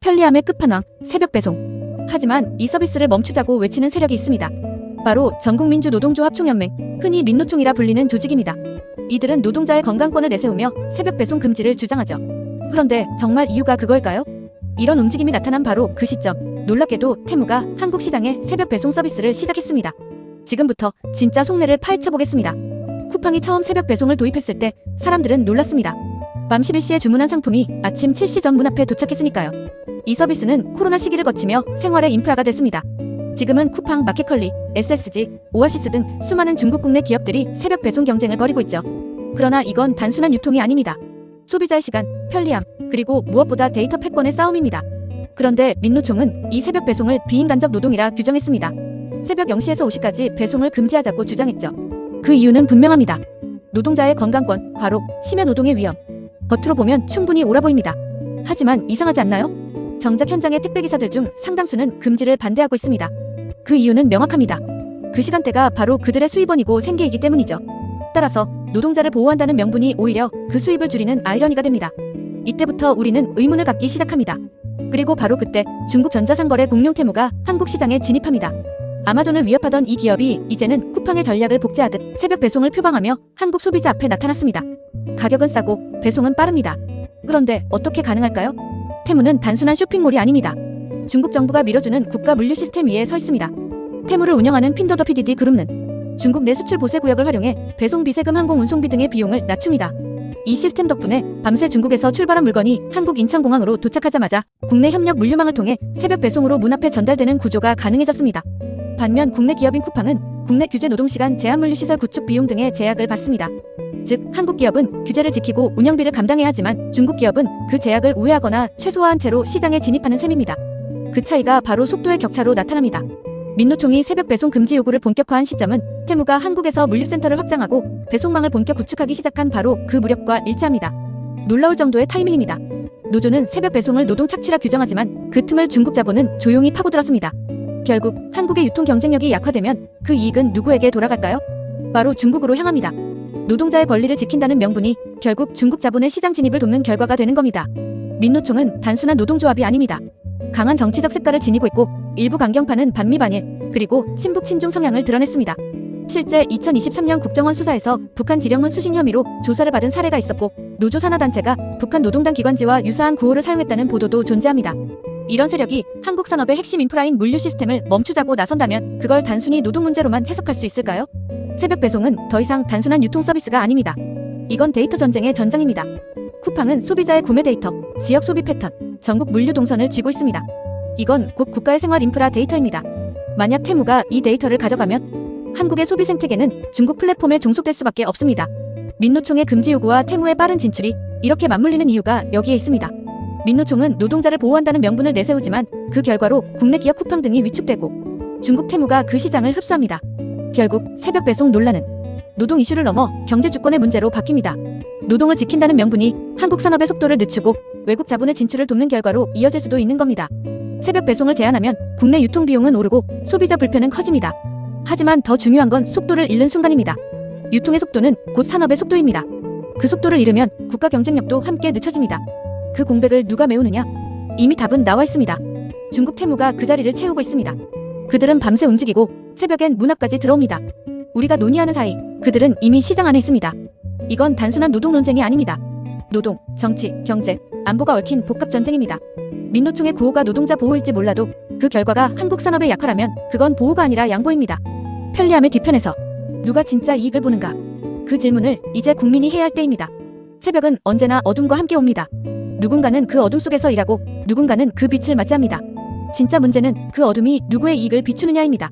편리함의 끝판왕, 새벽 배송. 하지만 이 서비스를 멈추자고 외치는 세력이 있습니다. 바로 전국민주 노동조합 총연맹, 흔히 민노총이라 불리는 조직입니다. 이들은 노동자의 건강권을 내세우며 새벽 배송 금지를 주장하죠. 그런데 정말 이유가 그걸까요? 이런 움직임이 나타난 바로 그 시점, 놀랍게도 테무가 한국 시장에 새벽 배송 서비스를 시작했습니다. 지금부터 진짜 속내를 파헤쳐 보겠습니다. 쿠팡이 처음 새벽 배송을 도입했을 때 사람들은 놀랐습니다. 밤 11시에 주문한 상품이 아침 7시 전 문 앞에 도착했으니까요. 이 서비스는 코로나 시기를 거치며 생활의 인프라가 됐습니다. 지금은 쿠팡, 마켓컬리, SSG, 오아시스 등 수많은 중국 국내 기업들이 새벽 배송 경쟁을 벌이고 있죠. 그러나 이건 단순한 유통이 아닙니다. 소비자의 시간, 편리함, 그리고 무엇보다 데이터 패권의 싸움입니다. 그런데 민노총은 이 새벽 배송을 비인간적 노동이라 규정했습니다. 새벽 0시에서 5시까지 배송을 금지하자고 주장했죠. 그 이유는 분명합니다. 노동자의 건강권, 과로, 심야 노동의 위험. 겉으로 보면 충분히 옳아 보입니다. 하지만 이상하지 않나요? 정작 현장의 택배기사들 중 상당수는 금지를 반대하고 있습니다. 그 이유는 명확합니다. 그 시간대가 바로 그들의 수입원이고 생계이기 때문이죠. 따라서 노동자를 보호한다는 명분이 오히려 그 수입을 줄이는 아이러니가 됩니다. 이때부터 우리는 의문을 갖기 시작합니다. 그리고 바로 그때 중국 전자상거래 공룡 테무가 한국 시장에 진입합니다. 아마존을 위협하던 이 기업이 이제는 쿠팡의 전략을 복제하듯 새벽 배송을 표방하며 한국 소비자 앞에 나타났습니다. 가격은 싸고 배송은 빠릅니다. 그런데 어떻게 가능할까요? 테무는 단순한 쇼핑몰이 아닙니다. 중국 정부가 밀어주는 국가 물류 시스템 위에 서 있습니다. 테무를 운영하는 핀도더 PDD 그룹은 중국 내 수출 보세 구역을 활용해 배송 비세금, 항공 운송비 등의 비용을 낮춥니다. 이 시스템 덕분에 밤새 중국에서 출발한 물건이 한국 인천공항으로 도착하자마자 국내 협력 물류망을 통해 새벽 배송으로 문 앞에 전달되는 구조가 가능해졌습니다. 반면 국내 기업인 쿠팡은 국내 규제 노동시간 제한 물류시설 구축 비용 등의 제약을 받습니다. 즉 한국 기업은 규제를 지키고 운영비를 감당해야 하지만 중국 기업은 그 제약을 우회하거나 최소화한 채로 시장에 진입하는 셈입니다. 그 차이가 바로 속도의 격차로 나타납니다. 민노총이 새벽 배송 금지 요구를 본격화한 시점은 테무가 한국에서 물류센터를 확장하고 배송망을 본격 구축하기 시작한 바로 그 무렵과 일치합니다. 놀라울 정도의 타이밍입니다. 노조는 새벽 배송을 노동 착취라 규정하지만 그 틈을 중국 자본은 조용히 파고들었습니다. 결국 한국의 유통 경쟁력이 약화되면 그 이익은 누구에게 돌아갈까요? 바로 중국으로 향합니다. 노동자의 권리를 지킨다는 명분이 결국 중국 자본의 시장 진입을 돕는 결과가 되는 겁니다. 민노총은 단순한 노동조합이 아닙니다. 강한 정치적 색깔을 지니고 있고 일부 강경파는 반미 반일 그리고 친북 친중 성향을 드러냈습니다. 실제 2023년 국정원 수사에서 북한 지령문 수신 혐의로 조사를 받은 사례가 있었고 노조 산하단체가 북한 노동당 기관지와 유사한 구호를 사용했다는 보도도 존재합니다. 이런 세력이 한국 산업의 핵심 인프라인 물류 시스템을 멈추자고 나선다면 그걸 단순히 노동 문제로만 해석할 수 있을까요? 새벽 배송은 더 이상 단순한 유통 서비스가 아닙니다. 이건 데이터 전쟁의 전장입니다. 쿠팡은 소비자의 구매 데이터, 지역 소비 패턴, 전국 물류 동선을 쥐고 있습니다. 이건 곧 국가의 생활 인프라 데이터입니다. 만약 테무가 이 데이터를 가져가면 한국의 소비 생태계는 중국 플랫폼에 종속될 수밖에 없습니다. 민노총의 금지 요구와 테무의 빠른 진출이 이렇게 맞물리는 이유가 여기에 있습니다. 민노총은 노동자를 보호한다는 명분을 내세우지만 그 결과로 국내 기업 쿠팡 등이 위축되고 중국 테무가 그 시장을 흡수합니다. 결국 새벽 배송 논란은 노동 이슈를 넘어 경제 주권의 문제로 바뀝니다. 노동을 지킨다는 명분이 한국 산업의 속도를 늦추고 외국 자본의 진출을 돕는 결과로 이어질 수도 있는 겁니다. 새벽 배송을 제한하면 국내 유통 비용은 오르고 소비자 불편은 커집니다. 하지만 더 중요한 건 속도를 잃는 순간입니다. 유통의 속도는 곧 산업의 속도입니다. 그 속도를 잃으면 국가 경쟁력도 함께 늦춰집니다. 그 공백을 누가 메우느냐? 이미 답은 나와 있습니다. 중국 테무가 그 자리를 채우고 있습니다. 그들은 밤새 움직이고 새벽엔 문 앞까지 들어옵니다. 우리가 논의하는 사이 그들은 이미 시장 안에 있습니다. 이건 단순한 노동 논쟁이 아닙니다. 노동, 정치, 경제, 안보가 얽힌 복합 전쟁입니다. 민노총의 구호가 노동자 보호일지 몰라도 그 결과가 한국 산업에 약화라면 그건 보호가 아니라 양보입니다. 편리함의 뒤편에서 누가 진짜 이익을 보는가? 그 질문을 이제 국민이 해야 할 때입니다. 새벽은 언제나 어둠과 함께 옵니다. 누군가는 그 어둠 속에서 일하고 누군가는 그 빛을 맞이합니다. 진짜 문제는 그 어둠이 누구의 이익을 비추느냐입니다.